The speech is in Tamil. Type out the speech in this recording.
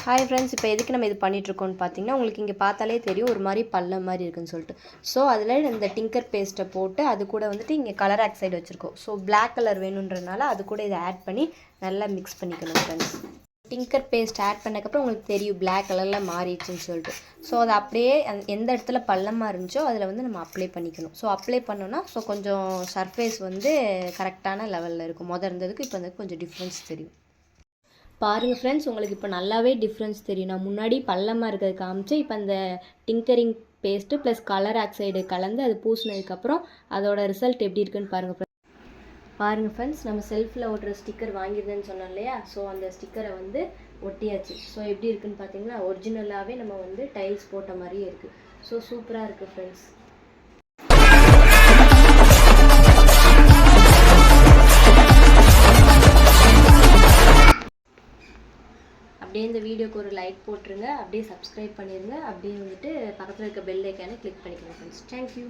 ஹாய் ஃப்ரெண்ட்ஸ், இப்போ எதுக்கு நம்ம இது பண்ணிகிட்ருக்கோன்னு பார்த்தீங்கன்னா, உங்களுக்கு இங்கே பார்த்தாலே தெரியும் ஒரு மாதிரி பள்ளம் மாதிரி இருக்குன்னு சொல்லிட்டு. ஸோ அதில் இந்த டிங்கர் பேஸ்ட்டை போட்டு அது கூட வந்துட்டு இங்கே கலர் ஆக்சைடு வச்சுருக்கோம். ஸோ பிளாக் கலர் வேணுன்றதுனால அது கூட இதை ஆட் பண்ணி நல்லா மிக்ஸ் பண்ணிக்கணும் ஃப்ரெண்ட்ஸ். டிங்கர் பேஸ்ட் ஆட் பண்ணக்கப்புறம் உங்களுக்கு தெரியும் பிளாக் கலரில் மாறிடுச்சுன்னு சொல்லிட்டு. ஸோ அதை அப்படியே எந்த இடத்துல பள்ளமாக இருந்துச்சோ அதில் வந்து நம்ம அப்ளை பண்ணிக்கணும். ஸோ அப்ளை பண்ணோன்னா கொஞ்சம் சர்ஃபேஸ் வந்து கரெக்டான லெவலில் இருக்கும். இருந்ததுக்கு இப்போ வந்து கொஞ்சம் டிஃப்ரென்ஸ் தெரியும். பாருங்கள் ஃப்ரெண்ட்ஸ், உங்களுக்கு இப்போ நல்லாவே டிஃப்ரென்ஸ் தெரியும். நான் முன்னாடி பள்ளமாக இருக்கிறது காமிச்சு இப்போ அந்த tinkering paste plus colour oxide கலந்து அது பூசினதுக்கப்புறம் அதோட ரிசல்ட் எப்படி இருக்குன்னு பாருங்கள் ஃப்ரெண்ட்ஸ். நம்ம செல்ஃபில் ஓட்டுற ஸ்டிக்கர் வாங்கிடுதுன்னு சொன்னோம் இல்லையா? ஸோ அந்த ஸ்டிக்கரை வந்து ஒட்டியாச்சு. ஸோ எப்படி இருக்குன்னு பார்த்தீங்கன்னா ஒரிஜினலாகவே நம்ம வந்து டைல்ஸ் போட்ட மாதிரியே இருக்குது. ஸோ சூப்பராக இருக்குது ஃப்ரெண்ட்ஸ். அப்படியே இந்த வீடியோக்கு ஒரு லைக் போட்டுருங்க, அப்படியே சப்ஸ்கிரைப் பண்ணிடுங்க, அப்படியே வந்துட்டு பக்கத்தில் இருக்க பெல் ஐக்கானை கிளிக் பண்ணிக்கோங்க ஃப்ரெண்ட்ஸ். தேங்க்யூ.